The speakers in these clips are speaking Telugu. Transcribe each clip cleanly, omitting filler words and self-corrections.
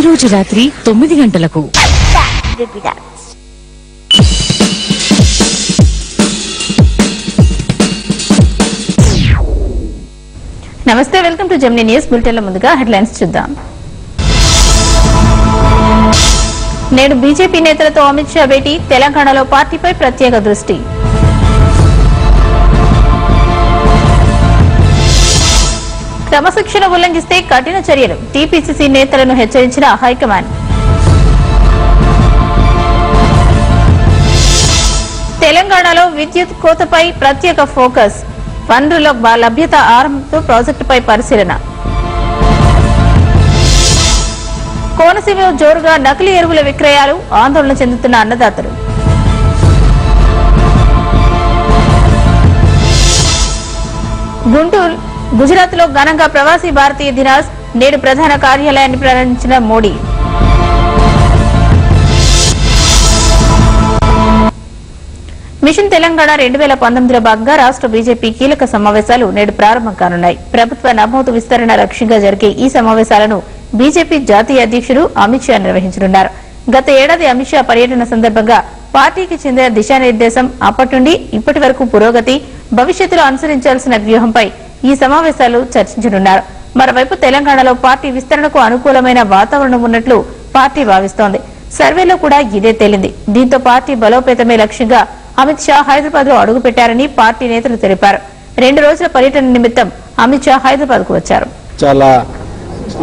ప్రతిరోజు రాత్రి 9 గంటలకు. నమస్తే, welcome to Gemini news bulletin. ముందుగా హెడ్లైన్స్ చూద్దాం. నేడు బీజేపీ నేతలతో అమిత్ షా భేటీ, తెలంగాణలో పార్టీపై ప్రత్యేక దృష్టి. క్రమశిక్షణ ఉల్లంఘిస్తే కఠిన చర్యలు, టీపీసీసీ నేతలను హెచ్చరించిన హైకమాండ్. తెలంగాణలో విద్యుత్ కోతపై ప్రత్యేక ఫోకస్, వనరుల లభ్యత ఆరంభంతో ప్రాజెక్టుపై పరిశీలన. కోనసీమలో జోరుగా నకిలీ ఎరువుల విక్రయాలు, ఆందోళన చెందుతున్న అన్నదాతలు. గుజరాత్ లో ఘనంగా ప్రవాసీ భారతీయ దినాస్, నేడు ప్రధాన కార్యాలయాన్ని ప్రారంభించిన మోడీ. మిషన్ తెలంగాణ 2019లో భాగంగా రాష్ట్ర బీజేపీ కీలక సమావేశాలు నేడు ప్రారంభం కానున్నాయి. ప్రభుత్వ నమోదు విస్తరణ లక్ష్యంగా జరిగే ఈ సమావేశాలను బీజేపీ జాతీయ అధ్యక్షుడు అమిత్ షా నిర్వహించనున్నారు. గత ఏడాది అమిత్ షా పర్యటన సందర్భంగా పార్టీకి చెందిన దిశానిర్దేశం, అప్పటి నుండి ఇప్పటి వరకు పురోగతి, భవిష్యత్తులో అనుసరించాల్సిన వ్యూహంపై ఈ సమావేశాలు చర్చించనున్నారు. మరోవైపు తెలంగాణలో పార్టీ విస్తరణకు అనుకూలమైన వాతావరణం ఉన్నట్లు పార్టీ భావిస్తోంది. సర్వేలో కూడా ఇదే తేలింది. దీంతో పార్టీ బలోపేతమే లక్ష్యంగా అమిత్ షా హైదరాబాద్ లో అడుగుపెట్టారని పార్టీ నేతలు తెలిపారు. 2 రోజుల పర్యటన నిమిత్తం అమిత్ షా హైదరాబాద్ కు వచ్చారు. చాలా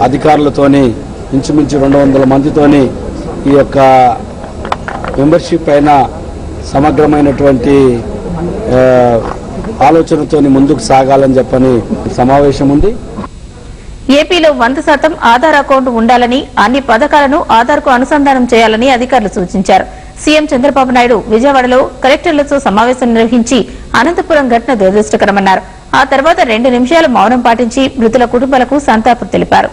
అధికారులతోని ఇంచుమించు 200 మందితోని ఈ యొక్క మెంబర్షిప్ పైన సమగ్రమైనటువంటి ఆలోచనతోని ముందుకు సాగాలని చెప్పని సమావేశం ఉంది. ఏపీలో 100% ఆధార్ అకౌంట్ ఉండాలని, అన్ని పథకాలను ఆధార్ కు అనుసంధానం చేయాలని అధికారులు సూచించారు. సీఎం చంద్రబాబు నాయుడు విజయవాడలో కలెక్టర్లతో సమావేశం నిర్వహించి అనంతపురం ఘటన దురదృష్టకరమన్నారు. ఆ తర్వాత 2 నిమిషాలు మౌనం పాటించి మృతుల కుటుంబాలకు సంతాపం తెలిపారు.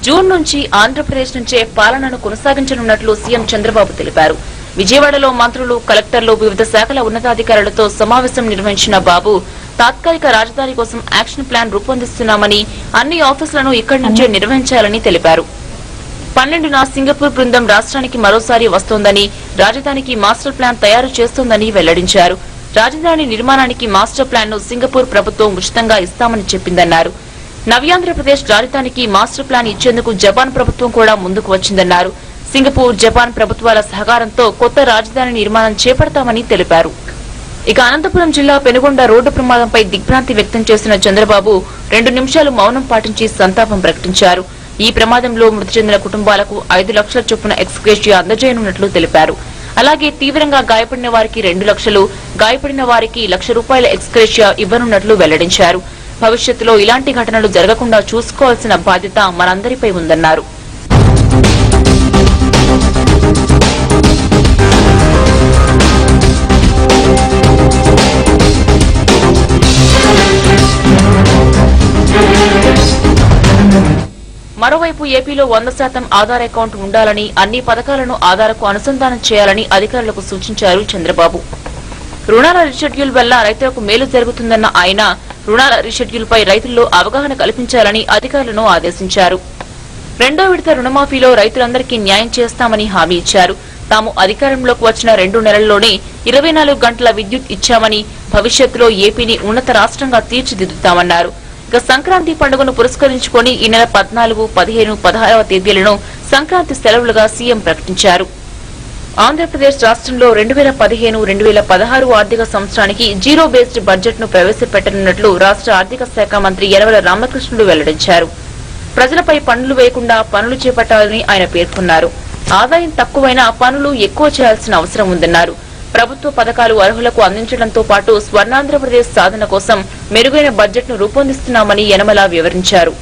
జూన్ నుంచి ఆంధ్రప్రదేశ్ నుంచే పాలనను కొనసాగించనున్నట్లు సీఎం చంద్రబాబు తెలిపారు. విజయవాడలో మంత్రులు, కలెక్టర్లు, వివిధ శాఖల ఉన్నతాధికారులతో సమావేశం నిర్వహించిన బాబు తాత్కాలిక రాజధాని కోసం యాక్షన్ ప్లాన్ రూపొందిస్తున్నామని, అన్ని ఆఫీసులను ఇక్కడి నుంచే నిర్వహించాలని తెలిపారు. 12న సింగపూర్ బృందం రాష్ట్రానికి మరోసారి వస్తోందని, రాజధానికి మాస్టర్ ప్లాన్ తయారు చేస్తోందని వెల్లడించారు. రాజధాని నిర్మాణానికి మాస్టర్ ప్లాన్ ను సింగపూర్ ప్రభుత్వం ఉచితంగా ఇస్తామని చెప్పిందన్నారు. నవ్యాంధ్రప్రదేశ్ రాజధానికి మాస్టర్ ప్లాన్ ఇచ్చేందుకు జపాన్ ప్రభుత్వం కూడా ముందుకు వచ్చిందన్నారు. సింగపూర్, జపాన్ ప్రభుత్వాల సహకారంతో కొత్త రాజధాని నిర్మాణం చేపడతామని తెలిపారు. ఇక అనంతపురం జిల్లా పెనుగొండ రోడ్డు ప్రమాదంపై దిగ్భ్రాంతి వ్యక్తం చేసిన చంద్రబాబు 2 నిమిషాలు మౌనం పాటించి సంతాపం ప్రకటించారు. ఈ ప్రమాదంలో మృతి చెందిన కుటుంబాలకు 5 లక్షల చొప్పున ఎక్స్గ్రేషియా అందజేయనున్నట్లు తెలిపారు. అలాగే తీవ్రంగా గాయపడిన వారికి 2 లక్షలు, గాయపడిన వారికి ₹1,00,000 ఎక్స్గ్రేషియా ఇవ్వనున్నట్లు వెల్లడించారు. భవిష్యత్తులో ఇలాంటి ఘటనలు జరగకుండా చూసుకోవాల్సిన బాధ్యత మనందరిపై ఉందన్నారు. మరోవైపు ఏపీలో 100% ఆధార్ అకౌంట్ ఉండాలని, అన్ని పథకాలను ఆధార్కు అనుసంధానం చేయాలని అధికారులకు సూచించారు చంద్రబాబు. రుణాల రీషెడ్యూల్ వల్ల రైతులకు మేలు జరుగుతుందన్న ఆయన రుణాల రీషెడ్యూల్ పై రైతుల్లో అవగాహన కల్పించాలని అధికారులను ఆదేశించారు. 2వ విడత రుణమాఫీలో రైతులందరికీ న్యాయం చేస్తామని హామీ ఇచ్చారు. తాము అధికారంలోకి వచ్చిన 2 నెలల్లోనే 24 గంటల విద్యుత్ ఇచ్చామని, భవిష్యత్తులో ఏపీని ఉన్నత రాష్ట్రంగా తీర్చిదిద్దుతామన్నారు. ఇక సంక్రాంతి పండుగను పురస్కరించుకుని ఈ నెల 14, 15, 16వ తేదీలను సంక్రాంతి సెలవులుగా సీఎం ప్రకటించారు. ఆంధ్రప్రదేశ్ రాష్ట్రంలో 2015-2016 ఆర్థిక సంవత్సరానికి జీరో బేస్డ్ బడ్జెట్ ను ప్రవేశపెట్టనున్నట్లు రాష్ట్ర ఆర్థిక శాఖ మంత్రి యనమల రామకృష్ణుడు వెల్లడించారు. ప్రజలపై పన్నులు వేయకుండా పనులు చేపట్టాలని ఆయన పేర్కొన్నారు. ఆదాయం తక్కువైనా పనులు ఎక్కువ చేయాల్సిన అవసరం ఉందన్నారు. ప్రభుత్వ పథకాలు అర్హులకు అందించడంతో పాటు స్వర్ణాంధ్రప్రదేశ్ సాధన కోసం మెరుగైన బడ్జెట్ ను రూపొందిస్తున్నామని యనమల వివరించారు.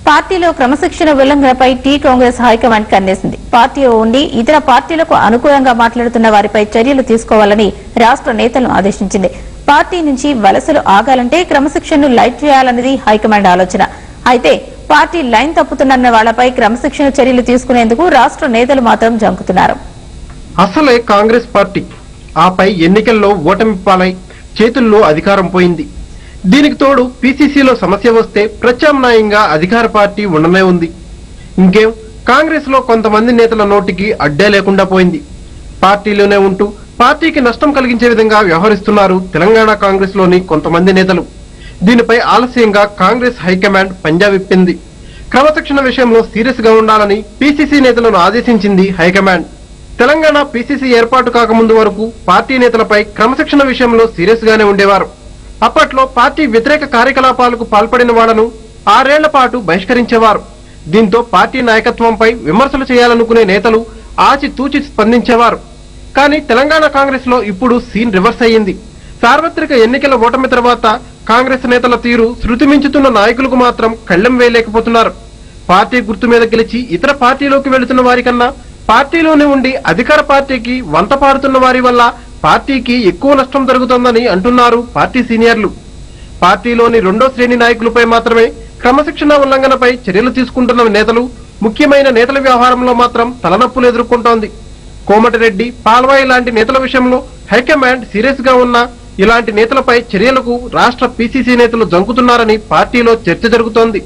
పార్టీ పార్టీలో క్రమశిక్షణ ఉల్లంఘనపై టీ కాంగ్రెస్ హైకమాండ్ కన్నేసింది. పార్టీలో ఉండి ఇతర పార్టీలకు అనుకూలంగా మాట్లాడుతున్న వారిపై చర్యలు తీసుకోవాలని రాష్ట్ర నేతలను ఆదేశించింది. పార్టీ నుంచి వలసలు ఆగాలంటే క్రమశిక్షణను లైట్ చేయాలన్నది హైకమాండ్ ఆలోచన. అయితే పార్టీ లైన్ తప్పుతున్న వాళ్లపై క్రమశిక్షణ చర్యలు తీసుకునేందుకు రాష్ట్ర నేతలు మాత్రం జంకుతున్నారు. అసలే కాంగ్రెస్ పార్టీ ఆపై ఎన్నికల్లో ఓటమి పాలై చేతుల్లో అధికారం పోయింది. దీనికి తోడు పీసీసీలో సమస్య వస్తే ప్రత్యామ్నాయంగా అధికార పార్టీ ఉండనే ఉంది. ఇంకేం కాంగ్రెస్ లో కొంతమంది నేతల నోటికి అడ్డే లేకుండా పోయింది. పార్టీలోనే ఉంటూ పార్టీకి నష్టం కలిగించే విధంగా వ్యవహరిస్తున్నారు తెలంగాణ కాంగ్రెస్ లోని కొంతమంది నేతలు. దీనిపై ఆలస్యంగా కాంగ్రెస్ హైకమాండ్ పంజా విప్పింది. క్రమశిక్షణ విషయంలో సీరియస్ గా ఉండాలని పీసీసీ నేతలను ఆదేశించింది హైకమాండ్. తెలంగాణ పీసీసీ ఏర్పాటు కాకముందు వరకు పార్టీ నేతలపై క్రమశిక్షణ విషయంలో సీరియస్ గానే ఉండేవారు. అప్పట్లో పార్టీ వ్యతిరేక కార్యకలాపాలకు పాల్పడిన వాళ్లను 6 ఏళ్ల పాటు బహిష్కరించేవారు. దీంతో పార్టీ నాయకత్వంపై విమర్శలు చేయాలనుకునే నేతలు ఆచితూచి స్పందించేవారు. కానీ తెలంగాణ కాంగ్రెస్ లో ఇప్పుడు సీన్ రివర్స్ అయ్యింది. సార్వత్రిక ఎన్నికల ఓటమి తర్వాత కాంగ్రెస్ నేతల తీరు శృతి మించుతున్న నాయకులకు మాత్రం కళ్లెం వేయలేకపోతున్నారు. పార్టీ గుర్తు మీద గెలిచి ఇతర పార్టీలోకి వెళుతున్న వారికన్నా పార్టీలోనే ఉండి అధికార పార్టీకి వంత పాడుతున్న వారి వల్ల పార్టీకి ఎక్కువ నష్టం జరుగుతోందని అంటున్నారు పార్టీ సీనియర్లు. పార్టీలోని 2వ శ్రేణి నాయకులపై మాత్రమే క్రమశిక్షణ ఉల్లంఘనపై చర్యలు తీసుకుంటున్న నేతలు ముఖ్యమైన నేతల వ్యవహారంలో మాత్రం తలనొప్పులు ఎదుర్కొంటోంది. కోమటిరెడ్డి, పాల్వాయి లాంటి నేతల విషయంలో హైకమాండ్ సీరియస్ గా ఉన్న ఇలాంటి నేతలపై చర్యలకు రాష్ట్ర పీసీసీ నేతలు జంకుతున్నారని పార్టీలో చర్చ జరుగుతోంది.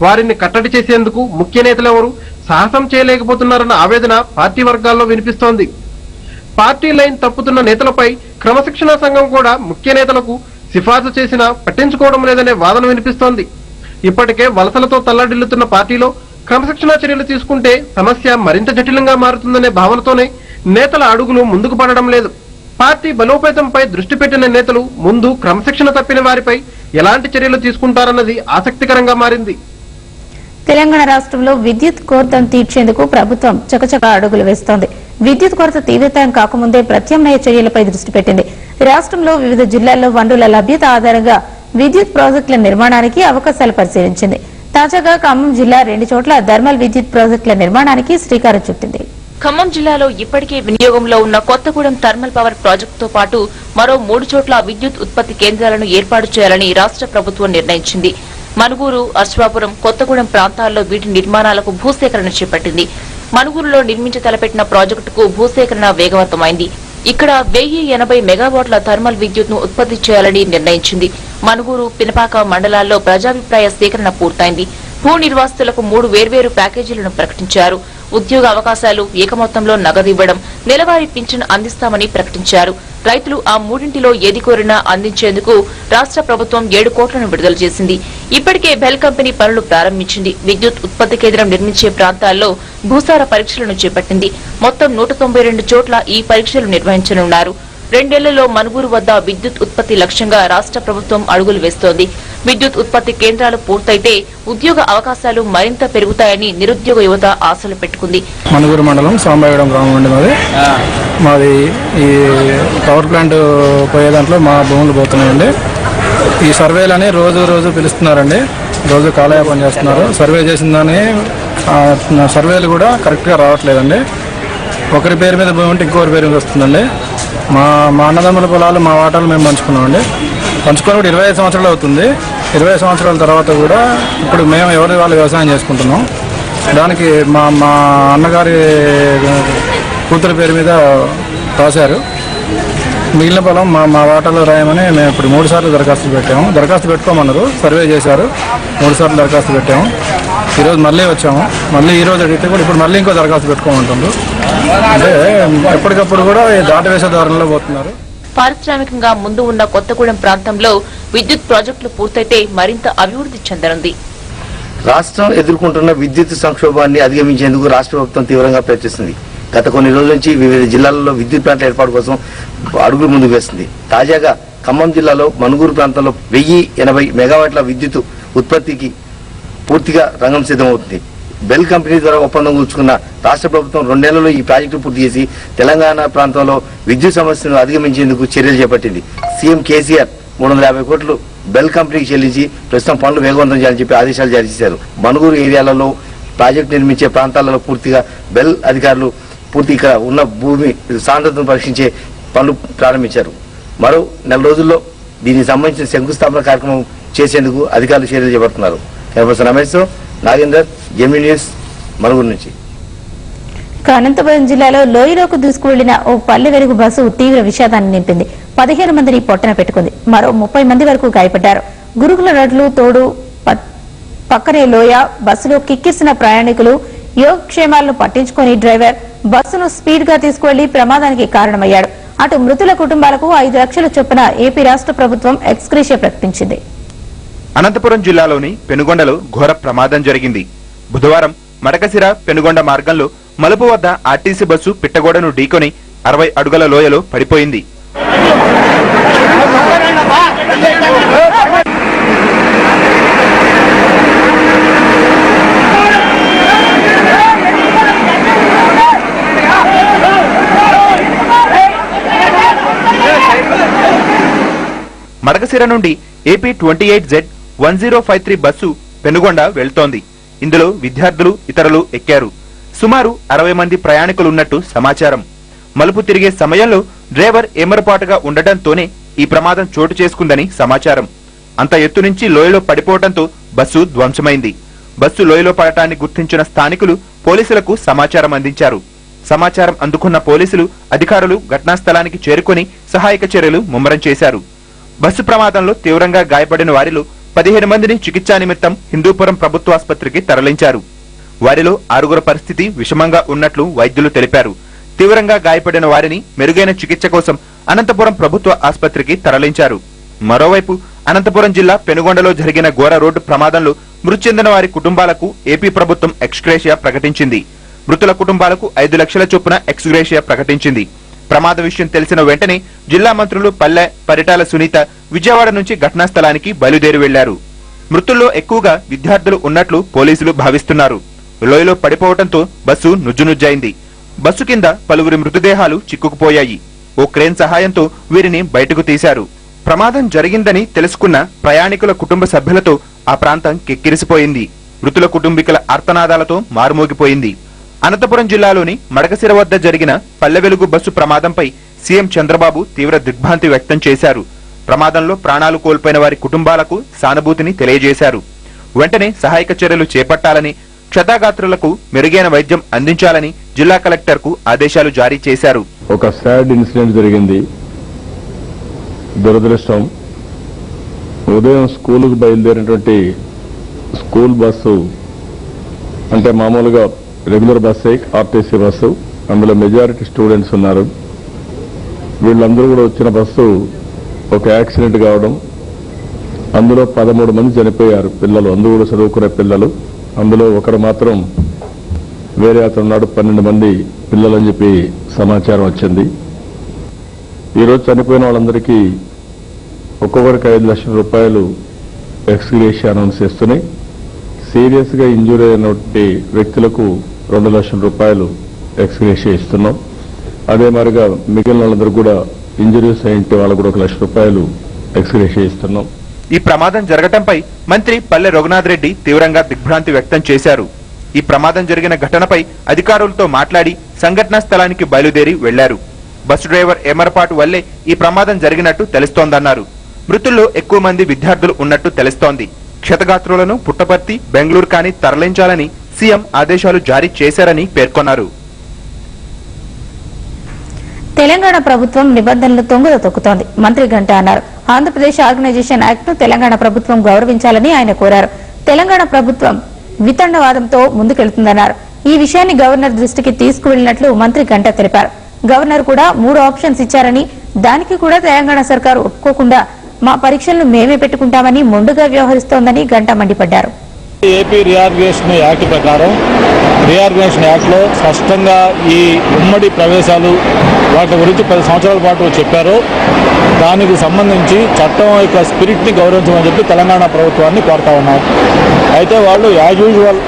వారిని కట్టడి చేసేందుకు ముఖ్య నేతలెవరూ సాహసం చేయలేకపోతున్నారన్న ఆవేదన పార్టీ వర్గాల్లో వినిపిస్తోంది. పార్టీ లైన్ తప్పుతున్న నేతలపై క్రమశిక్షణ సంఘం కూడా ముఖ్య నేతలకు సిఫార్సు చేసినా పట్టించుకోవడం లేదనే వాదన వినిపిస్తోంది. ఇప్పటికే వలసలతో తల్లడిల్లుతున్న పార్టీలో క్రమశిక్షణ చర్యలు తీసుకుంటే సమస్య మరింత జటిలంగా మారుతుందనే భావనతోనే నేతల అడుగులు ముందుకు పడడం లేదు. పార్టీ బలోపేతంపై దృష్టి పెట్టిన నేతలు ముందు క్రమశిక్షణ తప్పిన వారిపై ఎలాంటి చర్యలు తీసుకుంటారన్నది ఆసక్తికరంగా మారింది. తెలంగాణ రాష్ట్రంలో విద్యుత్ కొరతను తీర్చేందుకు ప్రభుత్వం చకచకా అడుగులు వేస్తోంది. విద్యుత్ కొరత తీవ్రతరం కాకముందే ప్రత్యామ్నాయ చర్యలపై దృష్టి పెట్టింది. రాష్ట్రంలో వివిధ జిల్లాల్లో వనరుల లభ్యత ఆధారంగా విద్యుత్ ప్రాజెక్టుల నిర్మాణానికి అవకాశాలు పరిశీలించింది. తాజాగా ఖమ్మం జిల్లా 2 చోట్ల థర్మల్ విద్యుత్ ప్రాజెక్టుల నిర్మాణానికి శ్రీకారం చుట్టింది. ఖమ్మం జిల్లాలో ఇప్పటికే వినియోగంలో ఉన్న కొత్తగూడెం థర్మల్ పవర్ ప్రాజెక్టుతో పాటు మరో 3 చోట్ల విద్యుత్ ఉత్పత్తి కేంద్రాలను ఏర్పాటు చేయాలని రాష్ట్ర ప్రభుత్వం నిర్ణయించింది. మనుగూరు, అశ్వాపురం, కొత్తగూడెం ప్రాంతాల్లో వీటి నిర్మాణాలకు భూసేకరణ చేపట్టింది. మనుగూరులో నిర్మించి తలపెట్టిన ప్రాజెక్టుకు భూసేకరణ వేగవంతమైంది. ఇక్కడ 1080 మెగావాట్ల థర్మల్ విద్యుత్ ను ఉత్పత్తి చేయాలని నిర్ణయించింది. మనుగూరు, పినపాక మండలాల్లో ప్రజాభిప్రాయ సేకరణ పూర్తయింది. భూ నిర్వాసితులకు 3 వేర్వేరు ప్యాకేజీలను ప్రకటించారు. ఉద్యోగ అవకాశాలు, ఏకమొత్తంలో నగదు ఇవ్వడం, నెలవారీ పింఛన్ అందిస్తామని ప్రకటించారు. రైతులు ఆ 3 ఏది కోరినా అందించేందుకు రాష్ట్ర ప్రభుత్వం 7 కోట్లను విడుదల చేసింది. ఇప్పటికే బెల్ కంపెనీ పనులు ప్రారంభించింది. విద్యుత్ ఉత్పత్తి కేంద్రం నిర్మించే ప్రాంతాల్లో భూసార పరీక్షలను చేపట్టింది. మొత్తం 192 చోట్ల ఈ పరీక్షలు నిర్వహించనున్నారు. 2 ఏళ్లలో మనుగూరు వద్ద విద్యుత్ ఉత్పత్తి లక్ష్యంగా రాష్ట్ర ప్రభుత్వం అడుగులు వేస్తోంది. విద్యుత్ ఉత్పత్తి కేంద్రాలు పూర్తయితే ఉద్యోగ అవకాశాలు మరింత పెరుగుతాయని నిరుద్యోగ యువత ఆశలు పెట్టుకుంది. మనుగూరు మండలం సాంబాయిగూడెం గ్రామం అండి మాది ఈ పవర్ ప్లాంట్ పోయే దాంట్లో మా భూములు పోతున్నాయండి. ఈ సర్వేలని రోజు పిలుస్తున్నారండి. రోజు కాలయాపన చేస్తున్నారు. సర్వే చేసిన దాన్ని సర్వేలు కూడా కరెక్ట్గా రావట్లేదండి. ఒకరి పేరు మీద భూమి ఉంటే ఇంకొకరి పేరు మీద వస్తుందండి. మా అన్నదమ్ముల పొలాలు మా వాటాలు మేము పంచుకున్నామండి. పంచుకొని కూడా 25 సంవత్సరాలు అవుతుంది. 20 సంవత్సరాల తర్వాత కూడా ఇప్పుడు మేము ఎవరి వాళ్ళు వ్యవసాయం చేసుకుంటున్నాం. దానికి మా అన్నగారి కూతురు పేరు మీద రాశారు. మిగిలిన పొలం మా వాటాలో రాయమని మేము ఇప్పుడు 3 సార్లు దరఖాస్తు పెట్టాము. దరఖాస్తు పెట్టుకోమన్నారు. సర్వే చేశారు. 3 సార్లు దరఖాస్తు పెట్టాము. ఈరోజు మళ్ళీ వచ్చాము. మళ్ళీ ఈరోజు అడిగితే కూడా ఇప్పుడు మళ్ళీ ఇంకో దరఖాస్తు పెట్టుకోమంటున్నారు. అంటే ఎప్పటికప్పుడు కూడా దాటవేసే దారుల్లో పోతున్నారు. పారిశ్రామికంగా ముందు ఉన్న కొత్తగూడెం ప్రాంతంలో విద్యుత్ ప్రాజెక్టులు పూర్తయితే మరింత అభివృద్ధి చెందనుంది. రాష్ట్రం ఎదుర్కొంటున్న విద్యుత్ సంక్షోభాన్ని అధిగమించేందుకు రాష్ట్ర ప్రభుత్వం తీవ్రంగా ప్రయత్నిస్తుంది. గత కొన్ని రోజుల నుంచి వివిధ జిల్లాలలో విద్యుత్ ప్లాంట్ల ఏర్పాటు కోసం అడుగులు ముందుకు వేస్తుంది. తాజాగా ఖమ్మం జిల్లాలో మనుగూరు ప్రాంతంలో 1080 మెగావాట్ల విద్యుత్ ఉత్పత్తికి పూర్తిగా రంగం సిద్ధమవుతుంది. బెల్ కంపెనీ ద్వారా ఒప్పందం కూర్చుకున్న రాష్ట్ర ప్రభుత్వం 2 ఏళ్లలో ఈ ప్రాజెక్టు పూర్తి చేసి తెలంగాణ ప్రాంతంలో విద్యుత్ సమస్యను అధిగమించేందుకు చర్యలు చేపట్టింది. సీఎం కేసీఆర్ 350 కోట్లు బెల్ కంపెనీకి చెల్లించి ప్రస్తుతం పనులు వేగవంతం చేయాలని చెప్పి ఆదేశాలు జారీ చేశారు. మనుగూరు ఏరియాలలో ప్రాజెక్టు నిర్మించే ప్రాంతాలలో పూర్తిగా బెల్ అధికారులు పూర్తిగా ఉన్న భూమి సాంద్రతను పరీక్షించే పనులు ప్రారంభించారు. మరో నెల రోజుల్లో దీనికి సంబంధించిన శంకుస్థాపన కార్యక్రమం చేసేందుకు అధికారులు చర్యలు చేపడుతున్నారు. Camera Ramesh, Nagender, Gemini news, Manuguru నుంచి. అనంతపురం జిల్లాలో లోయలోకి దూసుకువెళ్లిన ఓ పల్లె వెలుగు బస్సు తీవ్ర విషాదాన్ని నింపింది. 15 మందిని పొట్టన పెట్టుకుంది. మరో 30 మంది వరకు గాయపడ్డారు. గురుగుల రోడ్లు తోడు పక్కనే లోయ, బస్సులో కిక్కిసిన ప్రయాణికులు యోగక్షేమాలను పట్టించుకుని డ్రైవర్ బస్సును స్పీడ్ గా తీసుకువెళ్లి ప్రమాదానికి కారణమయ్యాడు. అటు మృతుల కుటుంబాలకు 5 లక్షల చొప్పున ఏపీ రాష్ట్ర ప్రభుత్వం ఎక్స్గ్రేషియా ప్రకటించింది. అనంతపురం జిల్లాలోని పెనుగొండలో ఘోర ప్రమాదం జరిగింది. బుధవారం మడకసిర పెనుగొండ మార్గంలో మలుపు వద్ద ఆర్టీసీ బస్సు పిట్టగోడను ఢీకొని 60 అడుగుల లోయలో పడిపోయింది. మడకసిర నుండి ఏపీ 28Z1053 బస్సు పెనుగొండ వెళ్తోంది. ఇందులో విద్యార్థులు, ఇతరులు ఎక్కారు. సుమారు 60 మంది ప్రయాణికులున్నట్టు సమాచారం. మలుపు తిరిగే సమయంలో డ్రైవర్ ఏమరపాటుగా ఉండటంతోనే ఈ ప్రమాదం చోటు చేసుకుందని సమాచారం. అంత ఎత్తు నుంచి లోయలో పడిపోవడంతో బస్సు ధ్వంసమైంది. బస్సు లోయలో పడటాన్ని గుర్తించిన స్థానికులు పోలీసులకు సమాచారం అందించారు. సమాచారం అందుకున్న పోలీసులు, అధికారులు ఘటనా స్థలానికి చేరుకుని సహాయక చర్యలు ముమ్మరం చేశారు. బస్సు ప్రమాదంలో తీవ్రంగా గాయపడిన వారిలో 15 మందిని చికిత్సా నిమిత్తం హిందూపురం ప్రభుత్వ ఆసుపత్రికి తరలించారు. వారిలో 6 పరిస్థితి విషమంగా ఉన్నట్లు వైద్యులు తెలిపారు. తీవ్రంగా గాయపడిన వారిని మెరుగైన చికిత్స కోసం అనంతపురం ప్రభుత్వ ఆసుపత్రికి తరలించారు. మరోవైపు అనంతపురం జిల్లా పెనుగొండలో జరిగిన ఘోర రోడ్డు ప్రమాదంలో మృతి చెందిన వారి కుటుంబాలకు ఏపీ ప్రభుత్వం ఎక్స్గ్రేషియా ప్రకటించింది. మృతుల కుటుంబాలకు 5 లక్షల చొప్పున ఎక్స్గ్రేషియా ప్రకటించింది. ప్రమాద విషయం తెలిసిన వెంటనే జిల్లా మంత్రులు పల్లె, పరిటాల సునీత విజయవాడ నుంచి ఘటనా స్థలానికి బయలుదేరి వెళ్లారు. మృతుల్లో ఎక్కువగా విద్యార్థులు ఉన్నట్లు పోలీసులు భావిస్తున్నారు. లోయలో పడిపోవడంతో బస్సు నుజ్జునుజ్జైంది. బస్సు కింద పలువురి మృతదేహాలు చిక్కుకుపోయాయి. ఓ క్రేన్ సహాయంతో వీరిని బయటకు తీశారు. ప్రమాదం జరిగిందని తెలుసుకున్న ప్రయాణికుల కుటుంబ సభ్యులతో ఆ ప్రాంతం కిక్కిరిసిపోయింది. మృతుల కుటుంబీకుల ఆర్తనాదాలతో మారుమోగిపోయింది. అనంతపురం జిల్లాలోని మడకసిర వద్ద జరిగిన పల్లె వెలుగు బస్సు ప్రమాదంపై సీఎం చంద్రబాబు తీవ్ర దిగ్భ్రాంతి వ్యక్తం చేశారు. ప్రమాదంలో ప్రాణాలు కోల్పోయిన వారి కుటుంబాలకు సానుభూతిని తెలియజేశారు. వెంటనే సహాయక చర్యలు చేపట్టాలని, క్షతాగాత్రులకు మెరుగైన వైద్యం అందించాలని జిల్లా కలెక్టర్ కు ఆదేశాలు జారీ చేశారు. ఒక సాడ్ ఇన్సిడెంట్ జరిగింది. దురదృష్టం. ఉదయం స్కూలుకు బయలుదేరినటువంటి స్కూల్ బస్సు, అంటే మామూలుగా రెగ్యులర్ బస్సు, ఆర్టీసీ బస్సు, అందులో మెజారిటీ స్టూడెంట్స్ ఉన్నారు. వీళ్ళందరూ కూడా వచ్చిన బస్సు ఒక యాక్సిడెంట్ కావడం, అందులో 13 మంది చనిపోయారు. పిల్లలు, అందరూ కూడా చదువుకునే పిల్లలు. అందులో ఒకరు మాత్రం వేరే అతనున్నాడు. 12 మంది పిల్లలు అని చెప్పి సమాచారం వచ్చింది. ఈరోజు చనిపోయిన వాళ్ళందరికీ ఒక్కొక్కరికి 5 లక్షల రూపాయలు ఎక్స్గ్రేషియా అనౌన్స్ చేస్తున్నాయి. సీరియస్ గా ఇంజూరీ అయినటువంటి వ్యక్తులకు 2 లక్షల రూపాయలు ఎక్స్గ్రేషియా ఇస్తున్నాం. అదే మరిగా మిగిలిన వాళ్ళందరూ కూడా ఇంజరీస్ అయింటే వాళ్ళకు కూడా 1 లక్ష రూపాయలు ఎక్స్గ్రేషియా ఇస్తున్నాం. ఈ ప్రమాదం జరగటంపై మంత్రి పల్లె రఘునాథ్ రెడ్డి తీవ్రంగా దిగ్భ్రాంతి వ్యక్తం చేశారు. ఈ ప్రమాదం జరిగిన ఘటనపై అధికారులతో మాట్లాడి సంఘటనా స్థలానికి బయలుదేరి వెళ్లారు. బస్సు డ్రైవర్ ఏమరపాటు వల్లే ఈ ప్రమాదం జరిగినట్టు తెలుస్తోందన్నారు. మృతుల్లో ఎక్కువ మంది విద్యార్థులు ఉన్నట్టు తెలుస్తోంది. క్షతగాత్రులను పుట్టపర్తి, బెంగళూరు కానీ తరలించాలని సీఎం ఆదేశాలు జారీ చేశారని పేర్కొన్నారు. తెలంగాణ ప్రభుత్వం నిబంధనలు తొంగలో తొక్కుతోంది. మంత్రి గంటా అన్నారు. ఆంధ్రప్రదేశ్ ఆర్గనైజేషన్ యాక్ట్ ను తెలంగాణ ప్రభుత్వం గౌరవించాలని ఆయన కోరారు. తెలంగాణ ప్రభుత్వం వితండవాదంతో ముందుకెళ్తుందన్నారు. ఈ విషయాన్ని గవర్నర్ దృష్టికి తీసుకువెళ్లినట్లు మంత్రి గంటా తెలిపారు. గవర్నర్ కూడా 3 ఆప్షన్స్ ఇచ్చారని, దానికి కూడా తెలంగాణ సర్కారు ఒప్పుకోకుండా మా పరీక్షలను మేమే పెట్టుకుంటామని మొండుగా వ్యవహరిస్తోందని గంటా మండిపడ్డారు. ఏపీ రీఆర్గనైజేషన్ యాక్ట్ ప్రకారం రీఆర్గనైజేషన్ యాక్ట్లో స్పష్టంగా ఈ ఉమ్మడి ప్రవేశాలు వాటి గురించి 10 సంవత్సరాల పాటు చెప్పారు. దానికి సంబంధించి చట్టం యొక్క స్పిరిట్ని గౌరవించమని చెప్పి తెలంగాణ ప్రభుత్వాన్ని కోరుతా ఉన్నాం. అయితే వాళ్ళు యాజ్ యూజువల్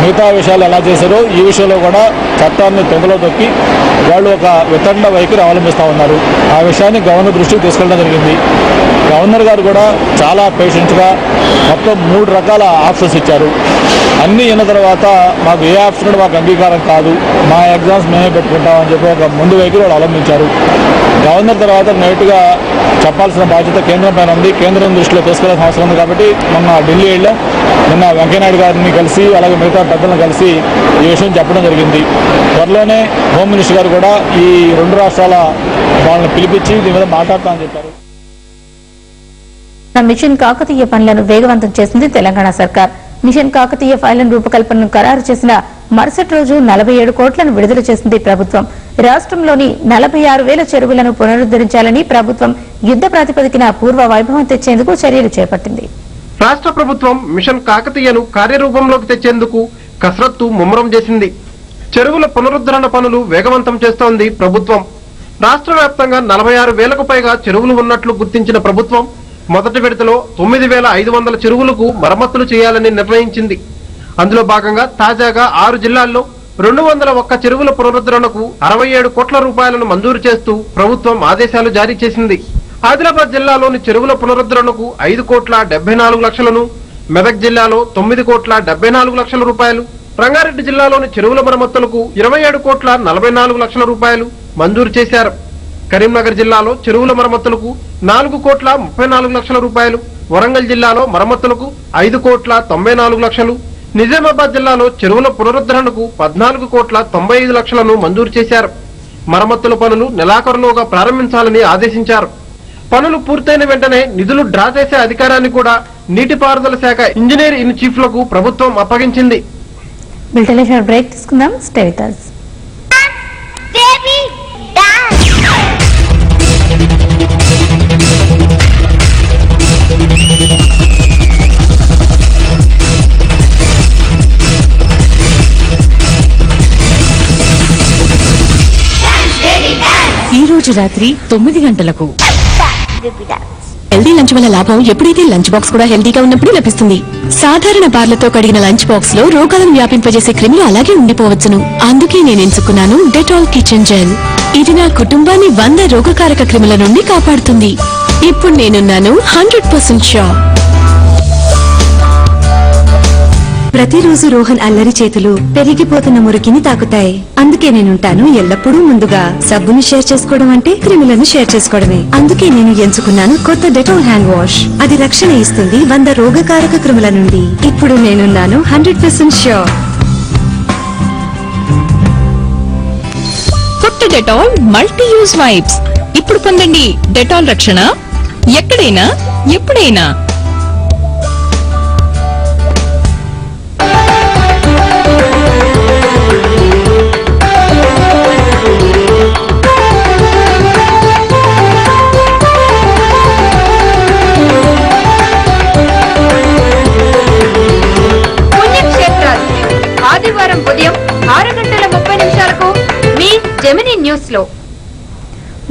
మిగతా విషయాలు ఎలా చేశారో ఈ విషయంలో కూడా చట్టాన్ని తెంగలో తొక్కి వాళ్ళు ఒక వితండ వైఖరి అవలంబిస్తూ ఉన్నారు. ఆ విషయాన్ని గవర్నర్ దృష్టికి తీసుకెళ్ళడం జరిగింది. గవర్నర్ గారు కూడా చాలా పేషెంట్గా మొత్తం 3 రకాల ఆప్షన్స్ ఇచ్చారు. అన్నీ అయిన తర్వాత మాకు ఏ ఆప్షన్ కూడా మాకు అంగీకారం కాదు, మా ఎగ్జామ్స్ మేమే పెట్టుకుంటామని చెప్పి ఒక ముందు వైఖరి వాళ్ళు అవలంబించారు. గవర్నర్ తర్వాత నేరుగా చెప్పాల్సిన బాధ్యత కేంద్రం పైన ఉంది. కేంద్రం దృష్టిలో తీసుకెళ్లాల్సిన అవసరం ఉంది. కాబట్టి మొన్న ఢిల్లీ వెళ్ళాం. నిన్న వెంకయ్యనాయుడు గారిని కలిసి అలాగే మిగతా పెద్దలను కలిసి ఈ విషయం చెప్పడం జరిగింది. త్వరలోనే హోమ్ మినిస్టర్ గారు కూడా ఈ 2 రాష్ట్రాల వాళ్ళని పిలిపించి దీని మీద మాట్లాడతామని చెప్పారు. మిషన్ కాకతీయ పనులను వేగవంతం చేసింది తెలంగాణ సర్కార్. మిషన్ కాకతీయ ఫైళ్లను రూపకల్పనను ఖరారు చేసిన మరుసటి రోజు 47 కోట్లను విడుదల చేసింది ప్రభుత్వం. రాష్ట్రంలోని 46,000 చెరువులను పునరుద్దరించాలని ప్రభుత్వం యుద్ధ ప్రాతిపదికన పూర్వ వైభవం తెచ్చేందుకు చర్యలు చేపట్టింది. రాష్ట్ర ప్రభుత్వం మిషన్ కాకతీయను కార్యరూపంలోకి తెచ్చేందుకు కసరత్తు ముమ్మరం చేసింది. చెరువుల పునరుద్ధరణ పనులు వేగవంతం చేస్తోంది ప్రభుత్వం. రాష్ట్ర వ్యాప్తంగా 46,000కు పైగా చెరువులు ఉన్నట్లు గుర్తించిన ప్రభుత్వం మొదటి విడతలో 9,500 చెరువులకు మరమ్మతులు చేయాలని నిర్ణయించింది. అందులో భాగంగా తాజాగా 6 జిల్లాల్లో 201 చెరువుల పునరుద్ధరణకు 67 కోట్ల రూపాయలను మంజూరు చేస్తూ ప్రభుత్వం ఆదేశాలు జారీ చేసింది. ఆదిలాబాద్ జిల్లాలోని చెరువుల పునరుద్ధరణకు 5 కోట్ల 74 లక్షలను, మెదక్ జిల్లాలో 9 కోట్ల 74 లక్షల రూపాయలు, రంగారెడ్డి జిల్లాలోని చెరువుల మరమ్మతులకు 27 కోట్ల 44 లక్షల రూపాయలు మంజూరు చేశారు. కరీంనగర్ జిల్లాలో చెరువుల మరమ్మతులకు 4 కోట్ల 34 లక్షల రూపాయలు, వరంగల్ జిల్లాలో మరమ్మతులకు 5 కోట్ల 94 లక్షలు, నిజామాబాద్ జిల్లాలో చెరువుల పునరుద్ధరణకు 14 కోట్ల 95 లక్షలను మంజూరు చేశారు. మరమ్మతుల పనులు నెలాఖరులోగా ప్రారంభించాలని ఆదేశించారు. పనులు పూర్తయిన వెంటనే నిధులు డ్రా చేసే అధికారాన్ని కూడా నీటిపారుదల శాఖ ఇంజనీర్ ఇన్ చీఫ్ లకు ప్రభుత్వం అప్పగించింది. బ్రేక్ తీసుకుందాం. Stay with us. ఈ రోజు రాత్రి 9 గంటలకు. హెల్దీ లంచ్ వల్ల లాభం ఎప్పుడైతే లంచ్ బాక్స్ కూడా హెల్దీగా ఉన్నప్పుడు లభిస్తుంది. సాధారణ బార్లతో కడిగిన లంచ్ బాక్స్ లో రోగాలను వ్యాపింపజేసే క్రిములు అలాగే ఉండిపోవచ్చును. అందుకే నేను ఎంచుకున్నాను డెటాల్ కిచెన్ జెల్. ఇది నా కుటుంబాన్ని 100 రోగకారక క్రిముల నుండి కాపాడుతుంది. ఇప్పుడు నేనున్నాను 100% షూర్. ప్రతిరోజు రోహన్ అల్లరి చేతులు పెరిగిపోతున్న మురికిని తాకుతాయి. అందుకే నేనుంటాను ఎల్లప్పుడూ ముందుగా. సబ్బుని షేర్ చేసుకోవడం అంటే క్రిములను షేర్ చేసుకోవడమే. అందుకే నేను ఎంచుకున్నాను కొత్త డెటాల్ హ్యాండ్ వాష్. అది రక్షణ ఇస్తుంది 100 రోగకారక క్రిముల నుండి. ఇప్పుడు నేనున్నాను 100% షూర్. కొత్త డెటాల్ మల్టీ యూజ్ వైప్స్. ఇప్పుడు పొందండి డెటాల్ రక్షణ ఎక్కడైనా ఎప్పుడైనా. ఆదివారం ఉదయం 6:30 మీ జెమినీ న్యూస్ లో.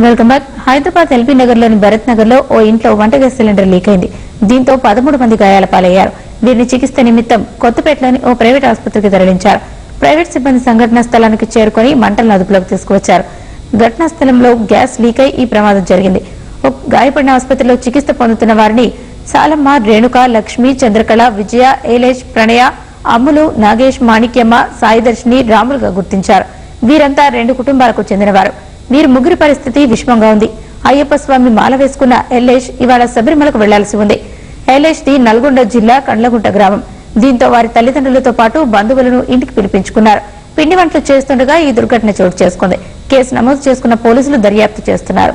Welcome back. Hyderabad LB Nagar లోని భరత్ నగర్ లో ఓ ఇంట్లో వంట గ్యాస్ సిలిండర్ లీక్ అయింది. దీంతో 13 మంది గాయాల పాలయ్యారు. వీరిని చికిత్స నిమిత్తం కొత్తపేటలోని ఓ ప్రైవేట్ ఆసుపత్రికి తరలించారు. ప్రైవేట్ సిబ్బంది సంఘటనా స్థలానికి చేరుకుని మంటలను అదుపులోకి తీసుకువచ్చారు. ఘటనా స్థలంలో గ్యాస్ లీక్ అయి ఈ ప్రమాదం జరిగింది. గాయపడిన ఆసుపత్రిలో చికిత్స పొందుతున్న వారిని సాలమ్మ, రేణుక, లక్ష్మి, చంద్రకళ, విజయ, ఏలేష్, ప్రణయ, అమ్ములు, నాగేష్, మాణిక్యమ్మ, సాయిదర్శిని, రాములుగా గుర్తించారు. వీరంతా 2 కుటుంబాలకు చెందినవారు. వీరి ముగ్గురి పరిస్థితి విషమంగా ఉంది. అయ్యప్ప స్వామి మాల వేసుకున్న ఎల్లేష్ ఇవాళ శబరిమలకు వెళ్లాల్సి ఉంది. ఎల్లేష్ ది నల్గొండ జిల్లా కండ్లగుంట గ్రామం. దీంతో వారి తల్లిదండ్రులతో పాటు బంధువులను ఇంటికి పిలిపించుకున్నారు. పిండి వంటలు చేస్తుండగా ఈ దుర్ఘటన చోటు చేసుకుంది. కేసు నమోదు చేసుకున్న పోలీసులు దర్యాప్తు చేస్తున్నారు.